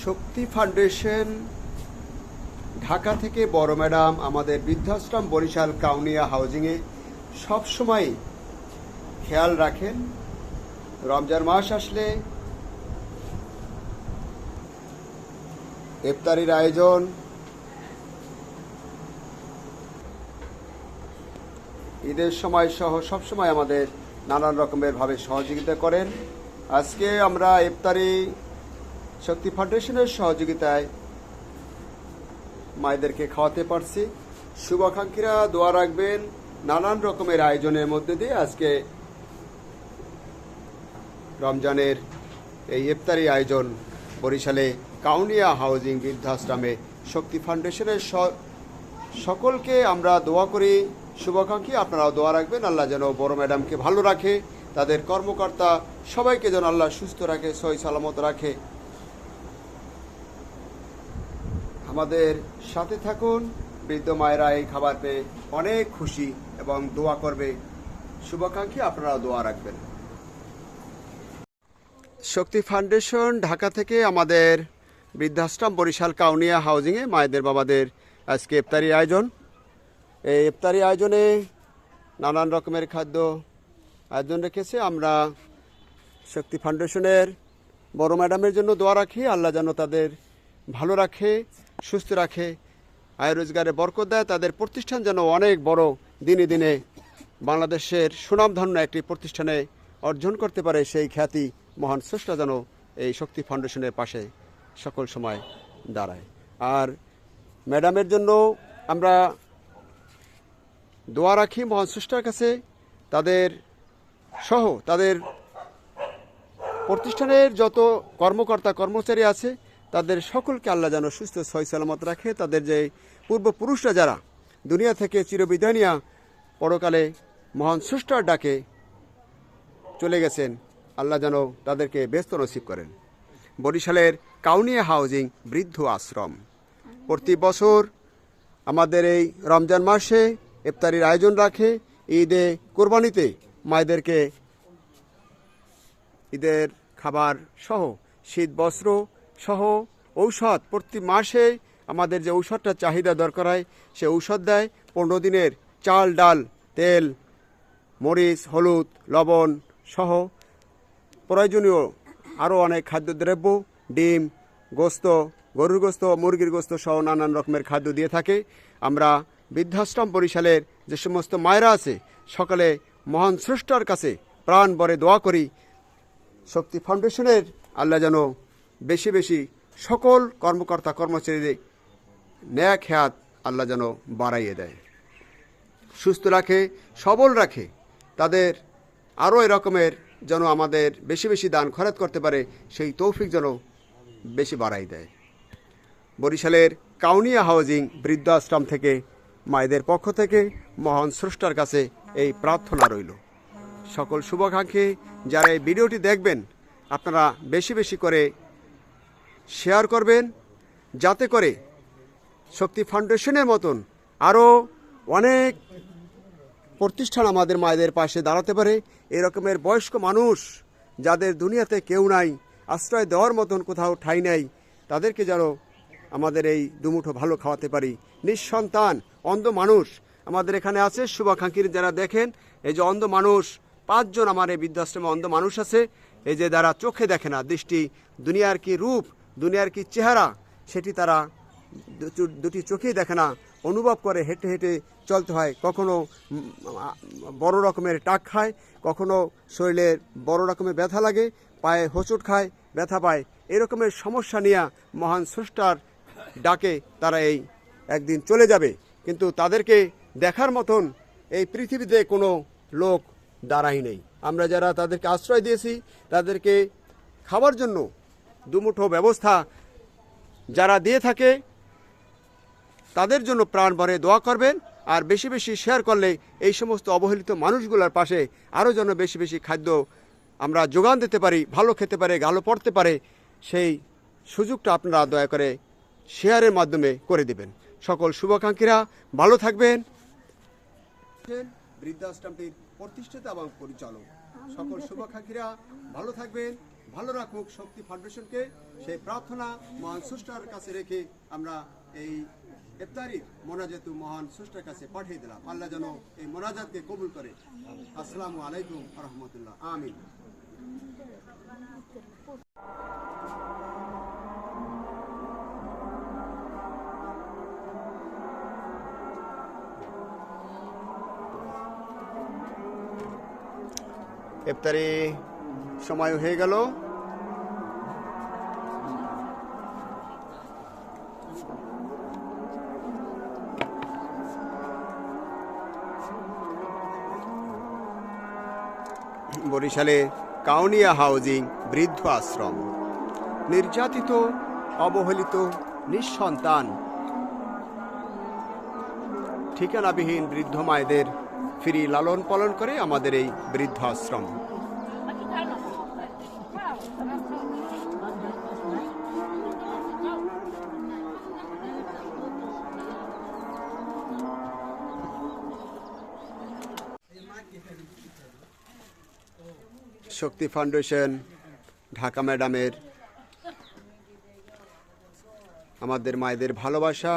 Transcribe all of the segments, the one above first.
শক্তি foundation Dhaka থেকে বড় madam আমাদের বৃদ্ধাশ্রম বরিশাল কাউনিয়া হাউজিংয়ে সবসময় খেয়াল রাখেন। রমজান মাস আসলে ইফতারির আয়োজন, ঈদের সময় সহ সবসময় আমাদের নানান রকমের ভাবে সহযোগিতা করেন। আজকে আমরা ইফতারি শক্তি ফাউন্ডেশনের সহযোগিতায় মায়েদেরকে খাওয়াতে পারছি। শুভাকাঙ্ক্ষীরা দোয়া রাখবেন। নানান রকমের আয়োজনের মধ্যে দিয়ে আজকে রমজানের এই ইফতারি আয়োজন বরিশালে কাউনিয়া হাউজিং বৃদ্ধাশ্রমে শক্তি ফাউন্ডেশনের সকলকে আমরা দোয়া করি। শুভাকাঙ্ক্ষী আপনারাও দোয়া রাখবেন, আল্লাহ যেন বড় ম্যাডামকে ভালো রাখে, তাদের কর্মকর্তা সবাইকে যেন আল্লাহ সুস্থ রাখে, সহি সালামত রাখে। আমাদের সাথে থাকুন। বৃদ্ধ মায়েরা এই খাবার পেয়ে অনেক খুশি এবং দোয়া করবে। শুভাকাঙ্ক্ষী আপনারাও দোয়া রাখবেন। শক্তি ফাউন্ডেশন ঢাকা থেকে আমাদের বৃদ্ধাশ্রম বরিশাল কাউনিয়া হাউজিংয়ে মায়েদের বাবাদের আজকে ইফতারি আয়োজন। এই ইফতারি আয়োজনে নানান রকমের খাদ্য আয়োজন রেখেছে। আমরা শক্তি ফাউন্ডেশনের বড় ম্যাডামের জন্য দোয়া রাখি, আল্লাহ যেন তাদের ভালো রাখে, সুস্থ রাখে, আয় রোজগারে বরকত দেয়, তাদের প্রতিষ্ঠান যেন অনেক বড় দিনে দিনে বাংলাদেশের সুনামধন্য একটি প্রতিষ্ঠানে অর্জন করতে পারে। সেই খ্যাতি মহান স্রষ্টা যেন এই শক্তি ফাউন্ডেশনের পাশে সকল সময় দাঁড়ায়। আর ম্যাডামের জন্য আমরা দোয়া রাখি মহান স্রষ্টার কাছে, তাদের সহ তাদের প্রতিষ্ঠানের যত কর্মকর্তা কর্মচারী আছে তাদের সকলকে আল্লাহ যেন সুস্থ সহি সালামত রাখে। তাদের যে পূর্বপুরুষরা যারা দুনিয়া থেকে চিরবিদায় নিয়া পরকালে মহান স্রষ্টার ডাকে চলে গেছেন, আল্লাহ যেন তাদেরকে ব্যস্ত নসিব করেন। বরিশালের কাউনিয়া হাউজিং বৃদ্ধ আশ্রম প্রতি বছর আমাদের এই রমজান মাসে ইফতারির আয়োজন রাখে। ঈদে কোরবানিতে মায়েদেরকে ঈদের খাবার সহ শীত বস্ত্র সহ ঔষধ প্রতি মাসে আমাদের যে ঔষধটা চাহিদা দরকার হয় সে ঔষধ দেয়। 15 দিনের চাল, ডাল, তেল, মরিচ, হলুদ, লবণ সহ প্রয়োজনীয় আরও অনেক খাদ্যদ্রব্য, ডিম, গোস্ত, গরুর গোস্ত, মুরগির গোস্ত সহ নানান রকমের খাদ্য দিয়ে থাকে। আমরা বৃদ্ধাশ্রম বরিশালের যে সমস্ত মায়েরা আছে সকালে মহান স্রষ্টার কাছে প্রাণ ভরে দোয়া করি, শক্তি ফাউন্ডেশনের আল্লাহ যেন বেশি বেশি সকল কর্মকর্তা কর্মচারীদের ন্যাক হায়াত আল্লাহ যেন বাড়াইয়ে দেয়, সুস্থ রাখে, সবল রাখে, তাদের আরও এরকমের যেন আমাদের বেশি বেশি দান খরচ করতে পারে সেই তৌফিক যেন বেশি বাড়াই দেয়। বরিশালের কাউনিয়া হাউজিং বৃদ্ধাশ্রম থেকে মায়েদের পক্ষ থেকে মহান স্রষ্টার কাছে এই প্রার্থনা রইল। সকল শুভাকাঙ্ক্ষী যারা এই ভিডিওটি দেখবেন আপনারা বেশি বেশি করে শেয়ার করবেন, যাতে করে শক্তি ফাউন্ডেশনের মতন আরও অনেক প্রতিষ্ঠান আমাদের মায়েদের পাশে দাঁড়াতে পারে। এরকমের বয়স্ক মানুষ যাদের দুনিয়াতে কেউ নাই, আশ্রয় দেওয়ার মতন কোথাও ঠাঁই নাই, তাদেরকে যেন আমাদের এই দুমুঠো ভালো খাওয়াতে পারি। নিঃসন্তান অন্ধ মানুষ আমাদের এখানে আছে। শুভাকাঙ্ক্ষীর যারা দেখেন, এই যে অন্ধ মানুষ 5 জন আমার এই বৃদ্ধাশ্রমে অন্ধ মানুষ আছে। এই যে যারা চোখে দেখে না, দৃষ্টি দুনিয়ার কি রূপ, দুনিয়ার কি চেহারা সেটি তারা দুটি চোখেই দেখে না, অনুভব করে, হেঁটে হেঁটে চলতে হয়। কখনো বড় রকমের টাক খায়, কখনো শরীরে বড় রকমের ব্যথা লাগে, পায়ে হোঁচট খায়, ব্যথা পায়। এরকমের সমস্যা নিয়ে মহান স্রষ্টার ডাকে তারা এই একদিন চলে যাবে, কিন্তু তাদেরকে দেখার মতন এই পৃথিবীতে কোনো লোক দাঁড়াই নেই। আমরা যারা তাদেরকে আশ্রয় দিয়েছি, তাদেরকে খাবার জন্য দুমুঠো ব্যবস্থা যারা দিয়ে থাকে তাদের জন্য প্রাণ ভরে দোয়া করবেন। আর বেশি বেশি শেয়ার করলে এই সমস্ত অবহেলিত মানুষগুলোর পাশে আরও যেন বেশি বেশি খাদ্য আমরা যোগান দিতে পারি, ভালো খেতে পারে, ভালো পড়তে পারে, সেই সুযোগটা আপনারা দয়া করে শেয়ারের মাধ্যমে করে দেবেন। সকল শুভাকাঙ্ক্ষীরা ভালো থাকবেন। বৃদ্ধাশ্রমটির প্রতিষ্ঠাতা এবং পরিচালক সকল শুভাকাঙ্ক্ষীরা ভালো থাকবেন। ভালো রাখুক শক্তি ফাউন্ডেশনকে, সেই প্রার্থনা মহান স্রষ্টার কাছে রেখে আমরা এই ইফতারির মোনাজাতু মহান স্রষ্টার কাছে পাঠিয়ে দিলাম। আল্লাহ যেন এই মোনাজাতকে কবুল করে। আসসালামু আলাইকুম ওয়া রাহমাতুল্লাহ। আমিন। ইফতারি সময় হয়ে গেল। বরিশালে কাউনিয়া হাউজিং বৃদ্ধ আশ্রম, নির্যাতিত, অবহেলিত, নিঃসন্তান, ঠিকানাবিহীন বৃদ্ধ মায়েদের ফ্রি লালন পালন করে আমাদের এই বৃদ্ধ আশ্রম। শক্তি ফাউন্ডেশন ঢাকা ম্যাডামের আমাদের মায়েদের ভালোবাসা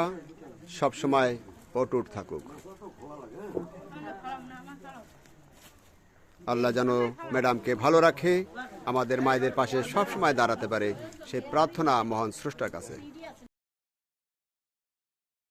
সবসময় অটুট থাকুক। আল্লাহ যেন ম্যাডামকে ভালো রাখে, আমাদের মায়েদের পাশে সবসময় দাঁড়াতে পারে, সেই প্রার্থনা মহান স্রষ্টার কাছে।